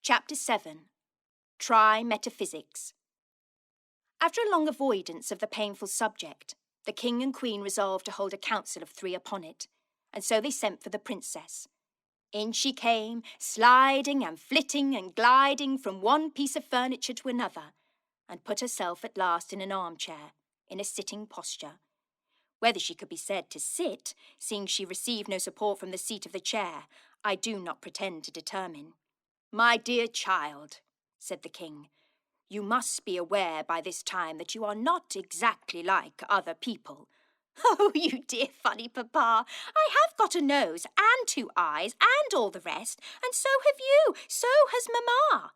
Chapter 7. Try Metaphysics. After a long avoidance of the painful subject, the king and queen resolved to hold a council of three upon it, and so they sent for the princess. In she came, sliding and flitting and gliding from one piece of furniture to another, and put herself at last in an armchair, in a sitting posture. Whether she could be said to sit, seeing she received no support from the seat of the chair, I do not pretend to determine. "My dear child," said the king, "you must be aware by this time that you are not exactly like other people." "Oh, you dear funny papa, I have got a nose and 2 eyes and all the rest, and so have you, so has mamma."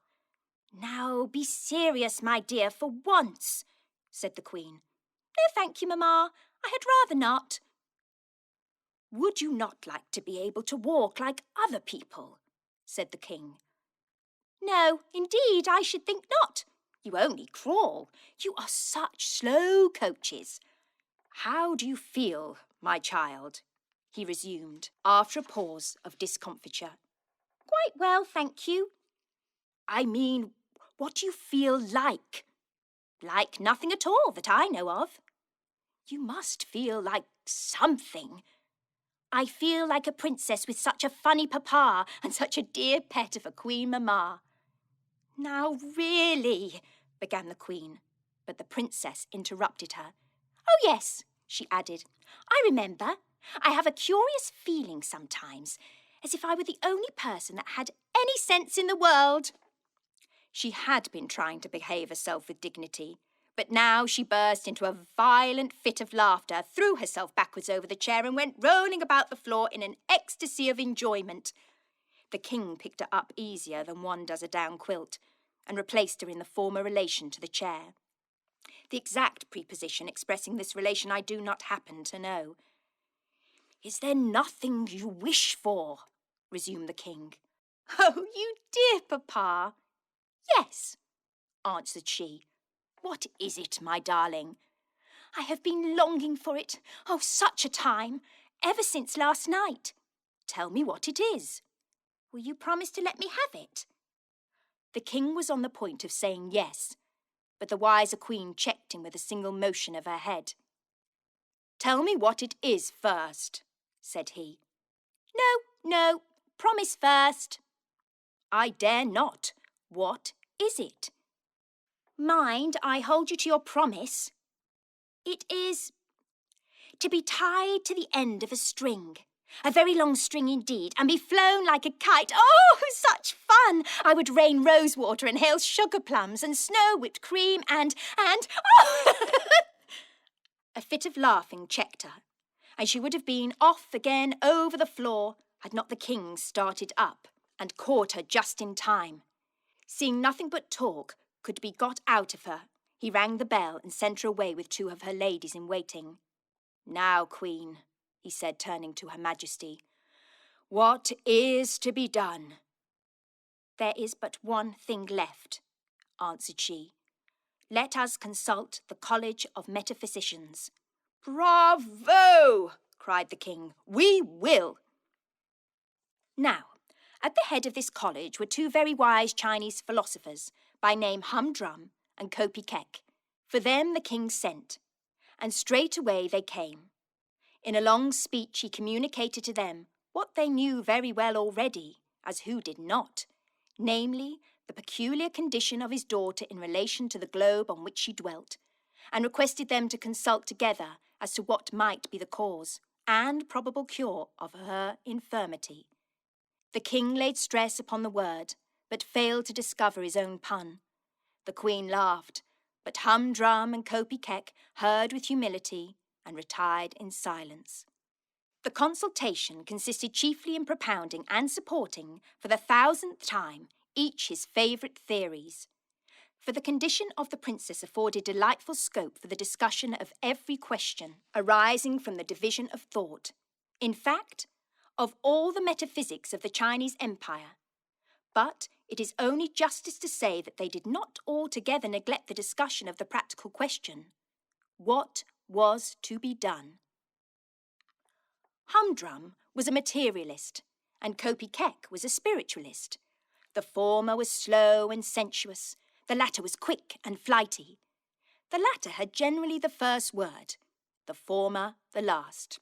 "Now be serious, my dear, for once," said the queen. "No, thank you, mamma, I had rather not." "Would you not like to be able to walk like other people?" said the king. "No, indeed, I should think not. You only crawl. You are such slow coaches." "How do you feel, my child?" he resumed, after a pause of discomfiture. "Quite well, thank you." "I mean, what do you feel like?" "Like nothing at all that I know of." "You must feel like something." "I feel like a princess with such a funny papa and such a dear pet of a queen mamma." "Now really," began the queen, but the princess interrupted her. "Oh yes," she added, "I remember. I have a curious feeling sometimes, as if I were the only person that had any sense in the world." She had been trying to behave herself with dignity, but now she burst into a violent fit of laughter, threw herself backwards over the chair and went rolling about the floor in an ecstasy of enjoyment. The king picked her up easier than one does a down quilt, and replaced her in the former relation to the chair. The exact preposition expressing this relation I do not happen to know. "Is there nothing you wish for?" resumed the king. "Oh, you dear papa!" "Yes," answered she. "What is it, my darling?" "I have been longing for it, oh, such a time, ever since last night." "Tell me what it is." "Will you promise to let me have it?" The king was on the point of saying yes, but the wiser queen checked him with a single motion of her head. "Tell me what it is first," said he. No, promise first." "I dare not. What is it?" "Mind, I hold you to your promise." "It is to be tied to the end of a string. A very long string indeed, and be flown like a kite. Oh, such fun! I would rain rose water and hail sugar plums and snow whipped cream and oh!" A fit of laughing checked her, and she would have been off again over the floor had not the king started up and caught her just in time. Seeing nothing but talk could be got out of her, he rang the bell and sent her away with 2 of her ladies in waiting. "Now, Queen," he said, turning to Her Majesty, "what is to be done?" "There is but one thing left," answered she. "Let us consult the College of Metaphysicians." "Bravo!" cried the king. "We will." Now, at the head of this college were 2 very wise Chinese philosophers, by name Humdrum and Kopi Kek. For them the king sent, and straightway they came. In a long speech he communicated to them what they knew very well already, as who did not, namely, the peculiar condition of his daughter in relation to the globe on which she dwelt, and requested them to consult together as to what might be the cause and probable cure of her infirmity. The king laid stress upon the word, but failed to discover his own pun. The queen laughed, but Humdrum and Kopi Kek heard with humility and retired in silence. The consultation consisted chiefly in propounding and supporting, for the 1000th time, each his favourite theories. For the condition of the princess afforded delightful scope for the discussion of every question arising from the division of thought. In fact, of all the metaphysics of the Chinese Empire. But it is only justice to say that they did not altogether neglect the discussion of the practical question. What was to be done? Humdrum was a materialist, and Kopi Kek was a spiritualist. The former was slow and sensuous. The latter was quick and flighty. The latter had generally the first word, the former the last.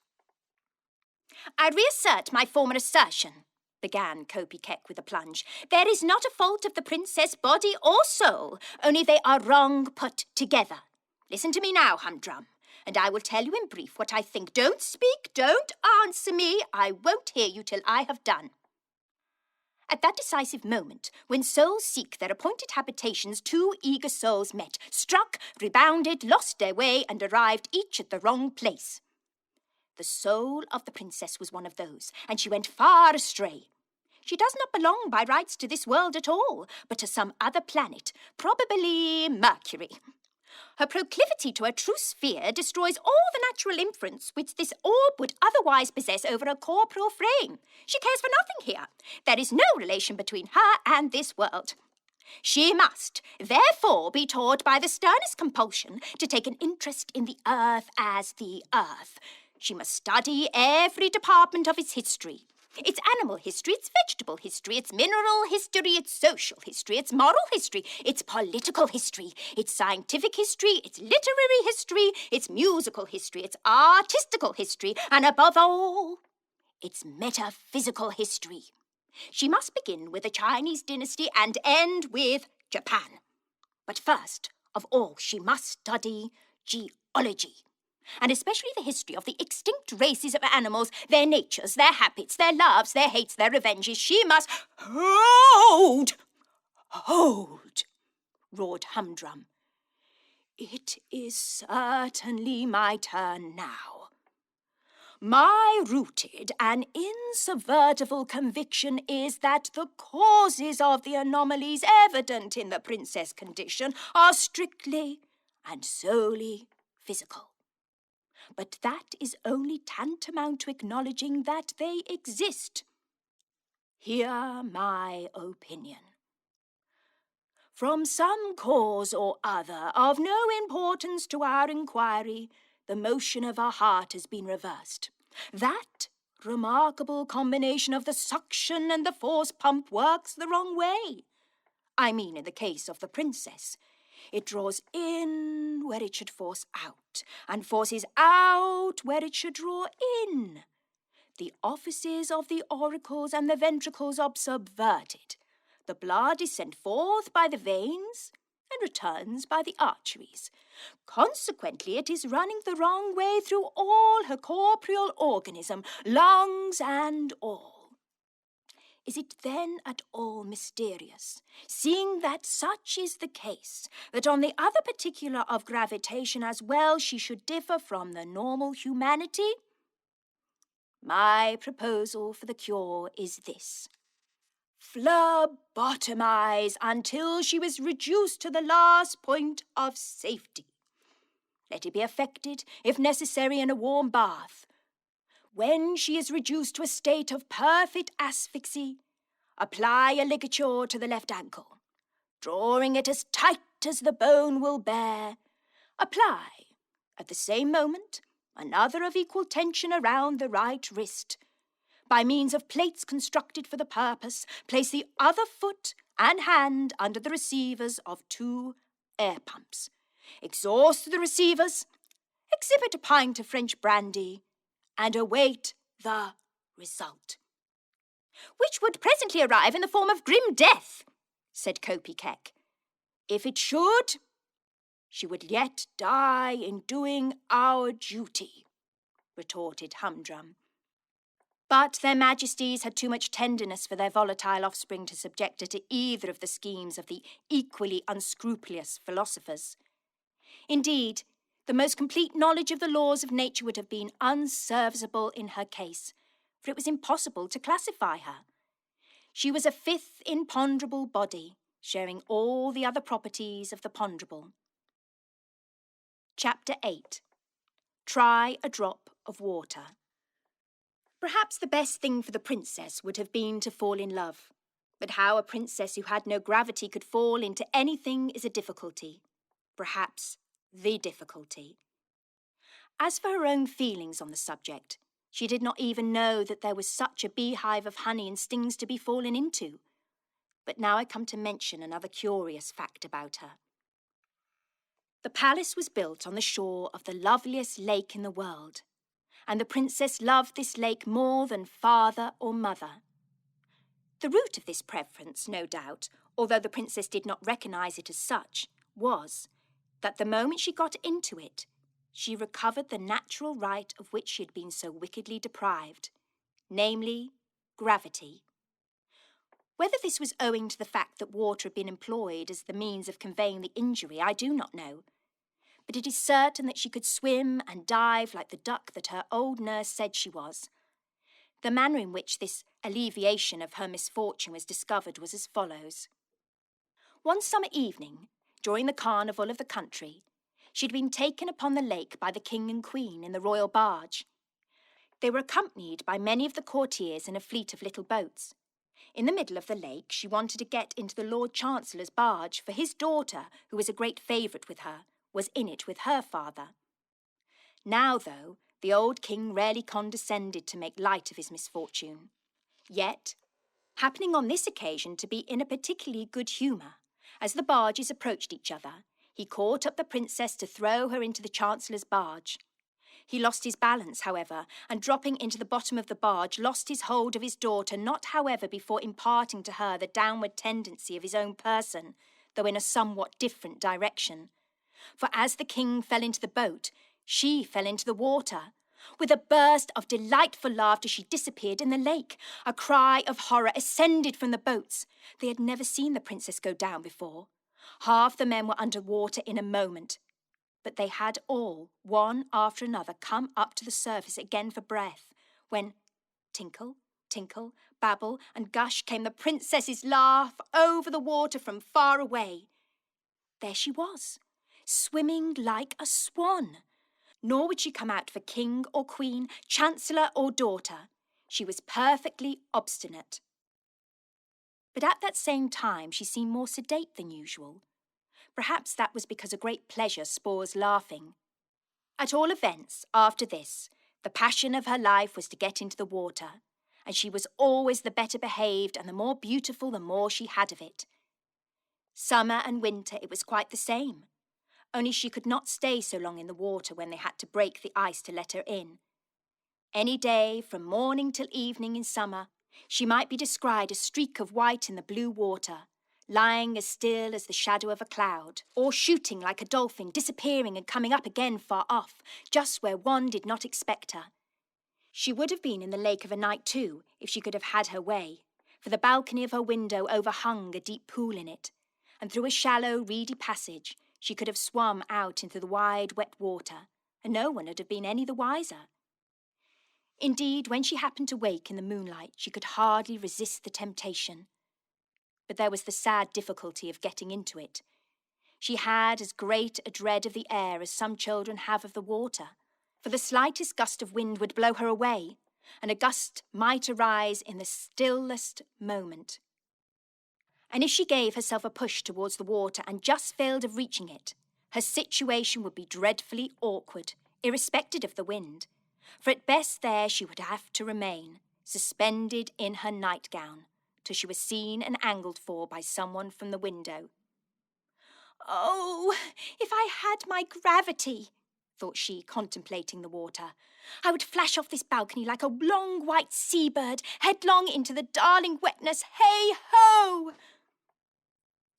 "I reassert my former assertion," began Kopy Keck with a plunge. "There is not a fault of the princess body or soul, only they are wrong put together. Listen to me now, Humdrum, and I will tell you in brief what I think. Don't speak, don't answer me. I won't hear you till I have done." At that decisive moment, when souls seek their appointed habitations, two eager souls met, struck, rebounded, lost their way, and arrived each at the wrong place. The soul of the princess was one of those, and she went far astray. She does not belong by rights to this world at all, but to some other planet, probably Mercury. Her proclivity to a true sphere destroys all the natural inference which this orb would otherwise possess over a corporeal frame. She cares for nothing here. There is no relation between her and this world. She must, therefore, be taught by the sternest compulsion to take an interest in the earth as the earth. She must study every department of its history. Its animal history, its vegetable history, its mineral history, its social history, its moral history, its political history, its scientific history, its literary history, its musical history, its artistical history, and above all, its metaphysical history. She must begin with the Chinese dynasty and end with Japan. But first of all, she must study geology, and especially the history of the extinct races of animals, their natures, their habits, their loves, their hates, their revenges. She must... Hold! Hold! Roared Humdrum. It is certainly my turn now. My rooted and insubvertible conviction is that the causes of the anomalies evident in the princess condition are strictly and solely physical. But that is only tantamount to acknowledging that they exist. Hear my opinion. From some cause or other, of no importance to our inquiry, the motion of our heart has been reversed. That remarkable combination of the suction and the force pump works the wrong way. I mean in the case of the princess. It draws in where it should force out, and forces out where it should draw in. The offices of the auricles and the ventricles are subverted. The blood is sent forth by the veins and returns by the arteries. Consequently, it is running the wrong way through all her corporeal organism, lungs and all. Is it then at all mysterious, seeing that such is the case, that on the other particular of gravitation as well she should differ from the normal humanity? My proposal for the cure is this. Phlebotomize until she was reduced to the last point of safety. Let it be effected, if necessary, in a warm bath. When she is reduced to a state of perfect asphyxy, apply a ligature to the left ankle, drawing it as tight as the bone will bear. Apply, at the same moment, another of equal tension around the right wrist. By means of plates constructed for the purpose, place the other foot and hand under the receivers of 2 air pumps. Exhaust the receivers, exhibit a pint of French brandy, and await the result. Which would presently arrive in the form of grim death, said Kopy Keck. If it should, she would yet die in doing our duty, retorted Humdrum. But their majesties had too much tenderness for their volatile offspring to subject her to either of the schemes of the equally unscrupulous philosophers. Indeed, the most complete knowledge of the laws of nature would have been unserviceable in her case, for it was impossible to classify her. She was a fifth imponderable body, sharing all the other properties of the ponderable. Chapter 8. Try a drop of water. Perhaps the best thing for the princess would have been to fall in love. But how a princess who had no gravity could fall into anything is a difficulty. Perhaps the difficulty. As for her own feelings on the subject, she did not even know that there was such a beehive of honey and stings to be fallen into. But now I come to mention another curious fact about her. The palace was built on the shore of the loveliest lake in the world, and the princess loved this lake more than father or mother. The root of this preference, no doubt, although the princess did not recognise it as such, was that the moment she got into it, she recovered the natural right of which she had been so wickedly deprived, namely, gravity. Whether this was owing to the fact that water had been employed as the means of conveying the injury, I do not know. But it is certain that she could swim and dive like the duck that her old nurse said she was. The manner in which this alleviation of her misfortune was discovered was as follows. One summer evening, during the carnival of the country, she had been taken upon the lake by the king and queen in the royal barge. They were accompanied by many of the courtiers in a fleet of little boats. In the middle of the lake, she wanted to get into the Lord Chancellor's barge, for his daughter, who was a great favourite with her, was in it with her father. Now, though, the old king rarely condescended to make light of his misfortune. Yet, happening on this occasion to be in a particularly good humour, as the barges approached each other, he caught up the princess to throw her into the Chancellor's barge. He lost his balance, however, and dropping into the bottom of the barge, lost his hold of his daughter, not, however, before imparting to her the downward tendency of his own person, though in a somewhat different direction. For as the king fell into the boat, she fell into the water. With a burst of delightful laughter, she disappeared in the lake. A cry of horror ascended from the boats. They had never seen the princess go down before. Half the men were under water in a moment. But they had all, one after another, come up to the surface again for breath, when tinkle, tinkle, babble and gush came the princess's laugh over the water from far away. There she was, swimming like a swan. Nor would she come out for king or queen, chancellor or daughter. She was perfectly obstinate. But at that same time she seemed more sedate than usual. Perhaps that was because a great pleasure spores laughing. At all events, after this, the passion of her life was to get into the water, and she was always the better behaved and the more beautiful the more she had of it. Summer and winter it was quite the same, only she could not stay so long in the water when they had to break the ice to let her in. Any day, from morning till evening in summer, she might be descried a streak of white in the blue water, lying as still as the shadow of a cloud, or shooting like a dolphin, disappearing and coming up again far off, just where one did not expect her. She would have been in the lake of a night too, if she could have had her way, for the balcony of her window overhung a deep pool in it, and through a shallow, reedy passage she could have swum out into the wide, wet water, and no one would have been any the wiser. Indeed, when she happened to wake in the moonlight, she could hardly resist the temptation. But there was the sad difficulty of getting into it. She had as great a dread of the air as some children have of the water, for the slightest gust of wind would blow her away, and a gust might arise in the stillest moment. And if she gave herself a push towards the water and just failed of reaching it, her situation would be dreadfully awkward, irrespective of the wind, for at best there she would have to remain, suspended in her nightgown, till she was seen and angled for by someone from the window. "Oh, if I had my gravity," thought she, contemplating the water, "I would flash off this balcony like a long white seabird, headlong into the darling wetness. Hey-ho!"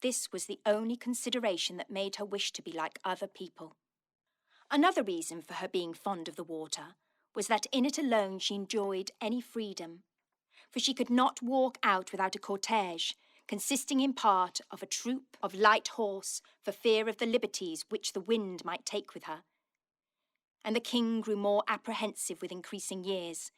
This was the only consideration that made her wish to be like other people. Another reason for her being fond of the water was that in it alone she enjoyed any freedom, for she could not walk out without a cortege, consisting in part of a troop of light horse, for fear of the liberties which the wind might take with her. And the king grew more apprehensive with increasing years,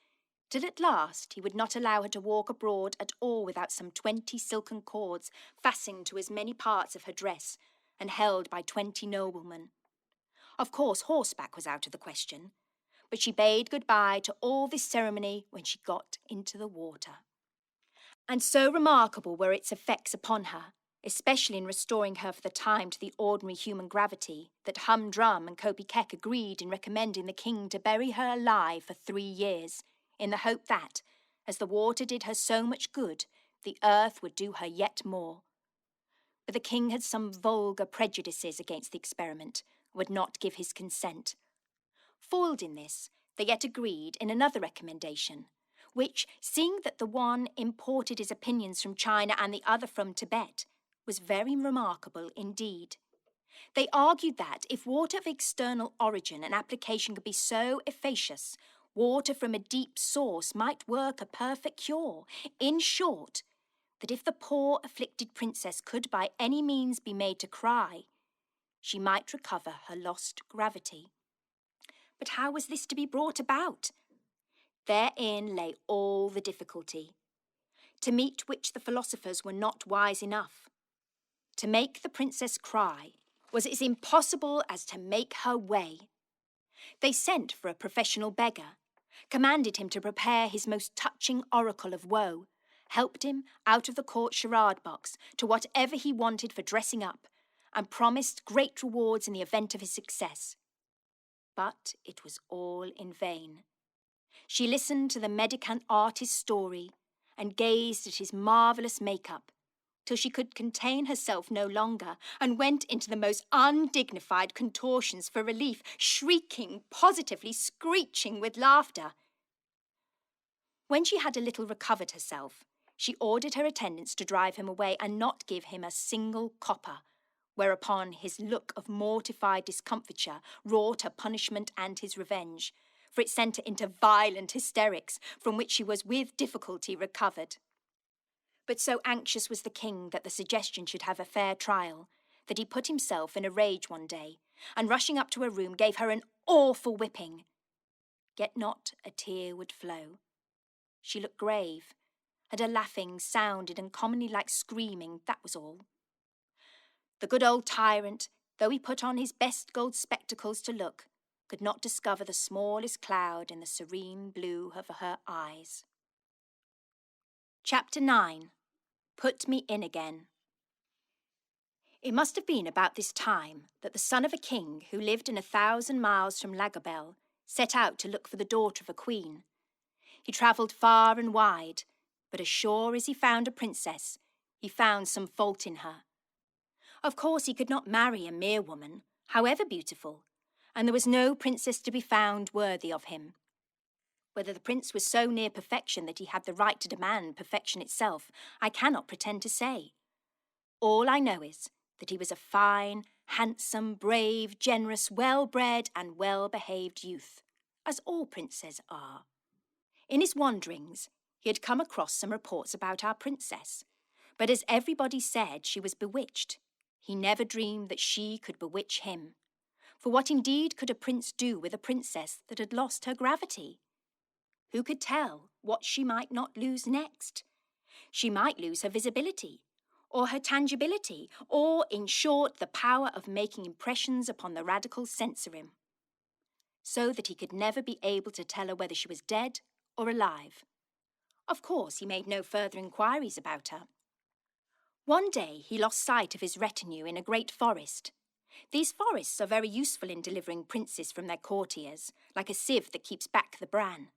till at last he would not allow her to walk abroad at all without some 20 silken cords fastened to as many parts of her dress, and held by 20 noblemen. Of course, horseback was out of the question, but she bade good-bye to all this ceremony when she got into the water. And so remarkable were its effects upon her, especially in restoring her for the time to the ordinary human gravity, that Humdrum and Kopy Keck agreed in recommending the king to bury her alive for 3 years, in the hope that, as the water did her so much good, the earth would do her yet more. But the king had some vulgar prejudices against the experiment, and would not give his consent. Foiled in this, they yet agreed in another recommendation, which, seeing that the one imported his opinions from China and the other from Tibet, was very remarkable indeed. They argued that if water of external origin and application could be so efficacious, water from a deep source might work a perfect cure. In short, that if the poor afflicted princess could by any means be made to cry, she might recover her lost gravity. But how was this to be brought about? Therein lay all the difficulty, to meet which the philosophers were not wise enough. To make the princess cry was as impossible as to make her weigh. They sent for a professional beggar, commanded him to prepare his most touching oracle of woe, helped him out of the court charade box to whatever he wanted for dressing up, and promised great rewards in the event of his success. But it was all in vain. She listened to the mendicant artist's story and gazed at his marvellous make-up, till she could contain herself no longer, and went into the most undignified contortions for relief, shrieking, positively screeching with laughter. When she had a little recovered herself, she ordered her attendants to drive him away and not give him a single copper, whereupon his look of mortified discomfiture wrought her punishment and his revenge, for it sent her into violent hysterics, from which she was with difficulty recovered. But so anxious was the king that the suggestion should have a fair trial, that he put himself in a rage one day, and rushing up to her room gave her an awful whipping. Yet not a tear would flow. She looked grave, and her laughing sounded uncommonly like screaming, that was all. The good old tyrant, though he put on his best gold spectacles to look, could not discover the smallest cloud in the serene blue of her eyes. Chapter 9. Put me in again. It must have been about this time that the son of a king who lived in 1,000 miles from Lagobel set out to look for the daughter of a queen. He travelled far and wide, but as sure as he found a princess, he found some fault in her. Of course he could not marry a mere woman, however beautiful, and there was no princess to be found worthy of him. Whether the prince was so near perfection that he had the right to demand perfection itself, I cannot pretend to say. All I know is that he was a fine, handsome, brave, generous, well-bred and well-behaved youth, as all princes are. In his wanderings, he had come across some reports about our princess, but as everybody said she was bewitched, he never dreamed that she could bewitch him. For what indeed could a prince do with a princess that had lost her gravity? Who could tell what she might not lose next? She might lose her visibility, or her tangibility, or, in short, the power of making impressions upon the radical sensorium, so that he could never be able to tell her whether she was dead or alive. Of course, he made no further inquiries about her. One day he lost sight of his retinue in a great forest. These forests are very useful in delivering princes from their courtiers, like a sieve that keeps back the bran.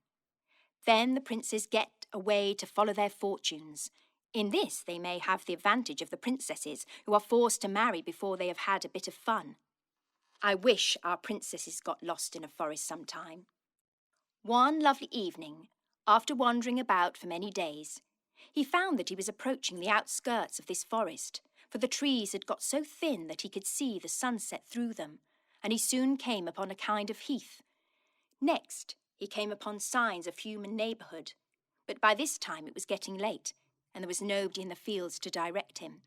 Then the princes get away to follow their fortunes. In this they may have the advantage of the princesses, who are forced to marry before they have had a bit of fun. I wish our princesses got lost in a forest sometime. One lovely evening, after wandering about for many days, he found that he was approaching the outskirts of this forest, for the trees had got so thin that he could see the sunset through them, and he soon came upon a kind of heath. Next, he came upon signs of human neighbourhood, but by this time it was getting late, and there was nobody in the fields to direct him.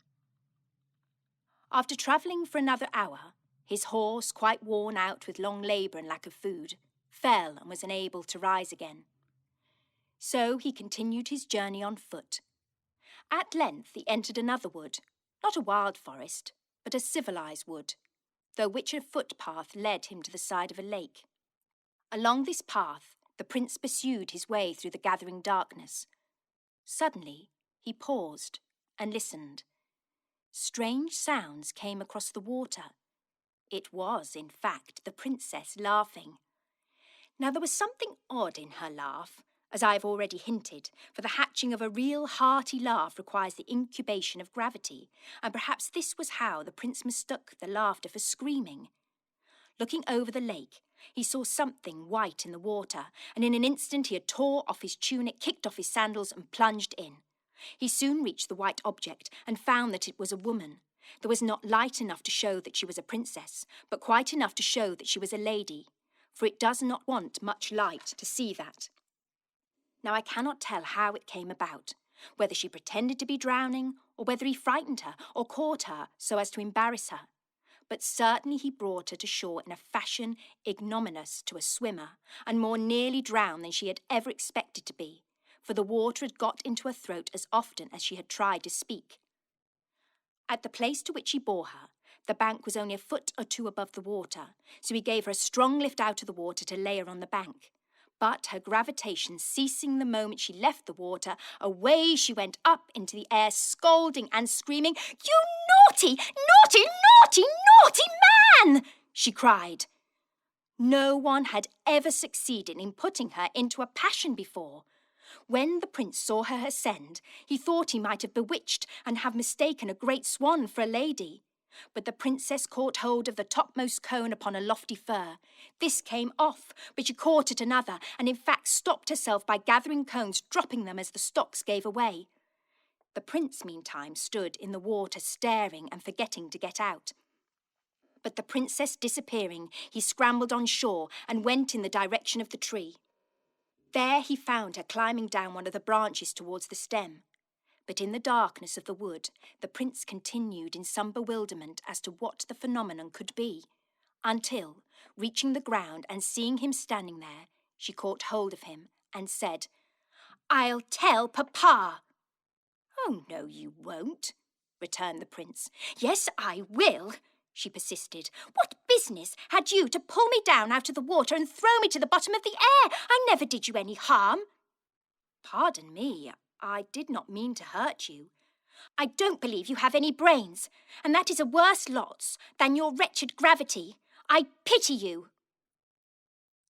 After travelling for another hour, his horse, quite worn out with long labour and lack of food, fell and was unable to rise again. So he continued his journey on foot. At length he entered another wood, not a wild forest, but a civilised wood, through which a footpath led him to the side of a lake. Along this path the prince pursued his way through the gathering darkness. Suddenly he paused and listened. Strange sounds came across the water. It was, in fact, the princess laughing. Now there was something odd in her laugh, as I have already hinted, for the hatching of a real hearty laugh requires the incubation of gravity, and perhaps this was how the prince mistook the laughter for screaming. Looking over the lake, he saw something white in the water, and in an instant he had tore off his tunic, kicked off his sandals, and plunged in. He soon reached the white object and found that it was a woman. There was not light enough to show that she was a princess, but quite enough to show that she was a lady, for it does not want much light to see that. Now I cannot tell how it came about, whether she pretended to be drowning, or whether he frightened her or caught her so as to embarrass her. But certainly he brought her to shore in a fashion ignominious to a swimmer, and more nearly drowned than she had ever expected to be, for the water had got into her throat as often as she had tried to speak. At the place to which he bore her, the bank was only a foot or two above the water, so he gave her a strong lift out of the water to lay her on the bank. But her gravitation ceasing the moment she left the water, away she went up into the air, scolding and screaming, "You naughty, naughty, naughty, naughty man!" she cried. No one had ever succeeded in putting her into a passion before. When the prince saw her ascend, he thought he might have bewitched and have mistaken a great swan for a lady. But the princess caught hold of the topmost cone upon a lofty fir. This came off, but she caught at another, and in fact stopped herself by gathering cones, dropping them as the stalks gave away. The prince, meantime, stood in the water, staring and forgetting to get out. But the princess disappearing, he scrambled on shore and went in the direction of the tree. There he found her climbing down one of the branches towards the stem. But in the darkness of the wood, the prince continued in some bewilderment as to what the phenomenon could be, until, reaching the ground and seeing him standing there, she caught hold of him and said, "I'll tell Papa." "Oh, no, you won't," returned the prince. "Yes, I will," she persisted. "What business had you to pull me down out of the water and throw me to the bottom of the air? I never did you any harm." "Pardon me, I did not mean to hurt you." "I don't believe you have any brains, and that is a worse loss than your wretched gravity. I pity you."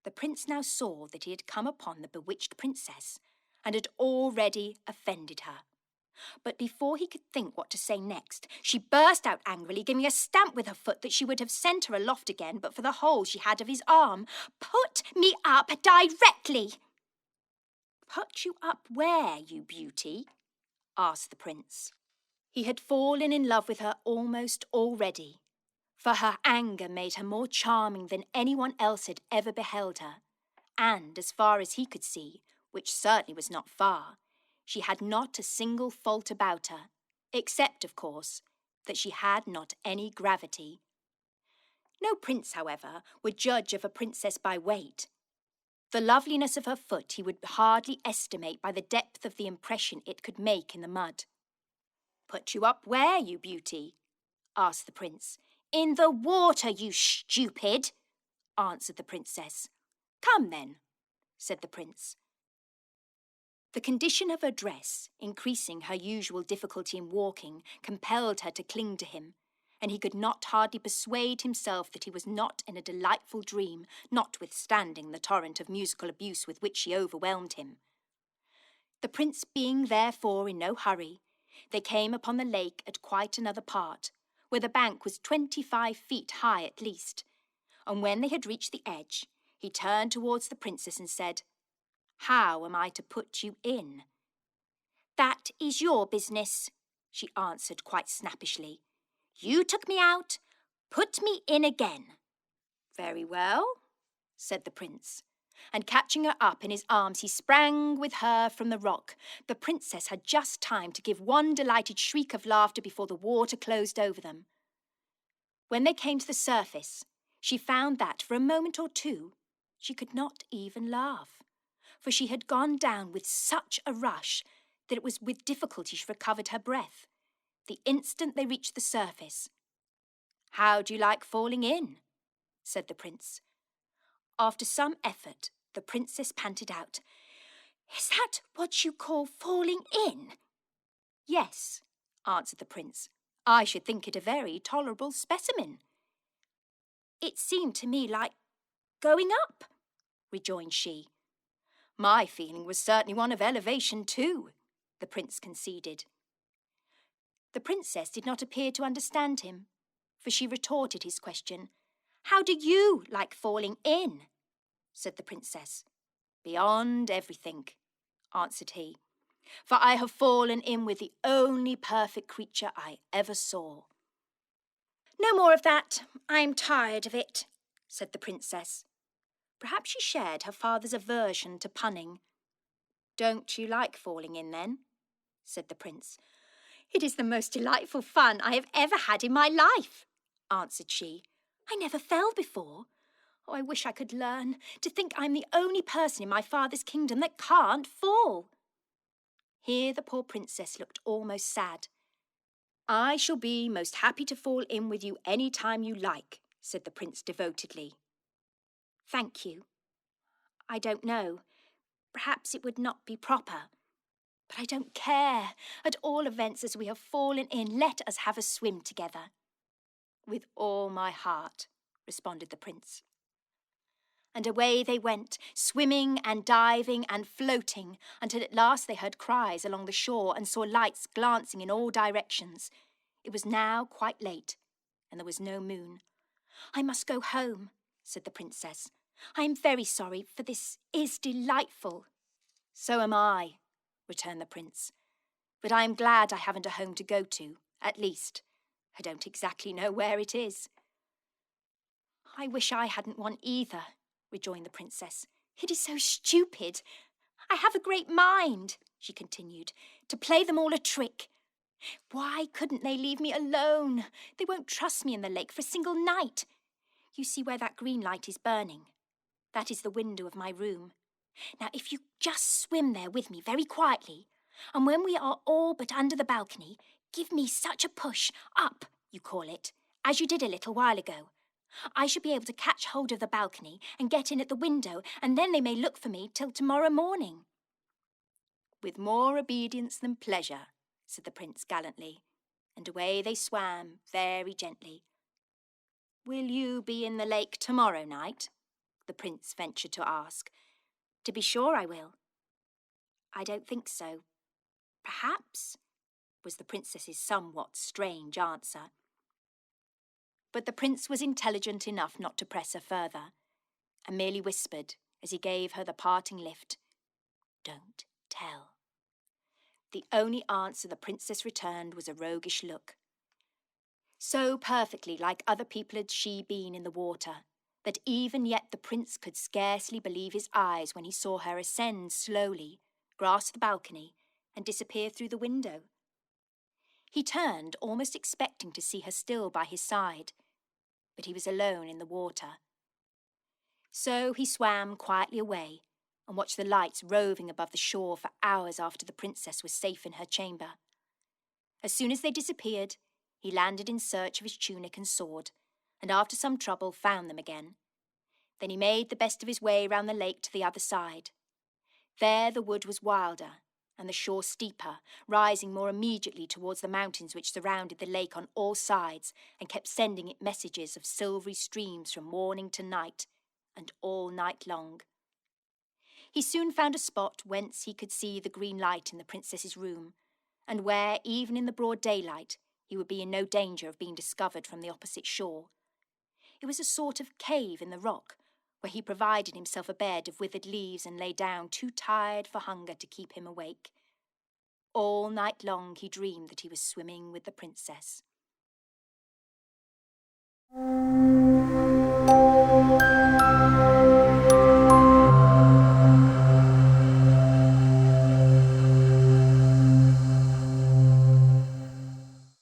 The prince now saw that he had come upon the bewitched princess, and had already offended her. But before he could think what to say next, she burst out angrily, giving a stamp with her foot that she would have sent her aloft again but for the hold she had of his arm. "Put me up directly." "Put you up where, you beauty?" asked the prince. He had fallen in love with her almost already, for her anger made her more charming than anyone else had ever beheld her, and as far as he could see, which certainly was not far, she had not a single fault about her, except, of course, that she had not any gravity. No prince, however, would judge of a princess by weight. The loveliness of her foot he would hardly estimate by the depth of the impression it could make in the mud. "Put you up where, you beauty?" asked the prince. "In the water, you stupid," answered the princess. "Come then," said the prince. The condition of her dress, increasing her usual difficulty in walking, compelled her to cling to him, and he could not hardly persuade himself that he was not in a delightful dream, notwithstanding the torrent of musical abuse with which she overwhelmed him. The prince being therefore in no hurry, they came upon the lake at quite another part, where the bank was 25 feet high at least, and when they had reached the edge, he turned towards the princess and said, "How am I to put you in?" "That is your business," she answered quite snappishly. "You took me out, put me in again." "Very well," said the prince, and catching her up in his arms, he sprang with her from the rock. The princess had just time to give one delighted shriek of laughter before the water closed over them. When they came to the surface, she found that for a moment or two she could not even laugh, for she had gone down with such a rush that it was with difficulty she recovered her breath, the instant they reached the surface. "How do you like falling in?" said the prince. After some effort, the princess panted out, "Is that what you call falling in?" "Yes," answered the prince. "I should think it a very tolerable specimen." "It seemed to me like going up," rejoined she. My feeling was certainly one of elevation too, the prince conceded. The princess did not appear to understand him, for she retorted his question. How do you like falling in? Said the princess. Beyond everything, answered he, for I have fallen in with the only perfect creature I ever saw. No more of that. I'm tired of it, said the princess. Perhaps she shared her father's aversion to punning. Don't you like falling in, then? Said the prince. It is the most delightful fun I have ever had in my life, answered she. I never fell before. Oh, I wish I could learn. To think I'm the only person in my father's kingdom that can't fall. Here the poor princess looked almost sad. I shall be most happy to fall in with you any time you like, said the prince devotedly. Thank you. I don't know. Perhaps it would not be proper. But I don't care. At all events, as we have fallen in, let us have a swim together. With all my heart, responded the prince. And away they went, swimming and diving and floating, until at last they heard cries along the shore and saw lights glancing in all directions. It was now quite late, and there was no moon. I must go home, said the princess. I am very sorry, for this is delightful. So am I, returned the prince. But I am glad I haven't a home to go to, at least. I don't exactly know where it is. I wish I hadn't one either, rejoined the princess. It is so stupid. I have a great mind, she continued, to play them all a trick. Why couldn't they leave me alone? They won't trust me in the lake for a single night. You see where that green light is burning? That is the window of my room. Now, if you just swim there with me very quietly, and when we are all but under the balcony, give me such a push, up, you call it, as you did a little while ago. I shall be able to catch hold of the balcony and get in at the window, and then they may look for me till tomorrow morning. With more obedience than pleasure, said the prince gallantly, and away they swam very gently. Will you be in the lake tomorrow night? The prince ventured to ask. To be sure I will. I don't think so. Perhaps, was the princess's somewhat strange answer. But the prince was intelligent enough not to press her further, and merely whispered, as he gave her the parting lift, Don't tell. The only answer the princess returned was a roguish look. So perfectly like other people had she been in the water, that even yet the prince could scarcely believe his eyes when he saw her ascend slowly, grasp the balcony, and disappear through the window. He turned, almost expecting to see her still by his side, but he was alone in the water. So he swam quietly away and watched the lights roving above the shore for hours after the princess was safe in her chamber. As soon as they disappeared, he landed in search of his tunic and sword, and after some trouble found them again. Then he made the best of his way round the lake to the other side. There the wood was wilder, and the shore steeper, rising more immediately towards the mountains which surrounded the lake on all sides and kept sending it messages of silvery streams from morning to night, and all night long. He soon found a spot whence he could see the green light in the princess's room, and where, even in the broad daylight, he would be in no danger of being discovered from the opposite shore. It was a sort of cave in the rock, where he provided himself a bed of withered leaves and lay down, too tired for hunger to keep him awake. All night long he dreamed that he was swimming with the princess.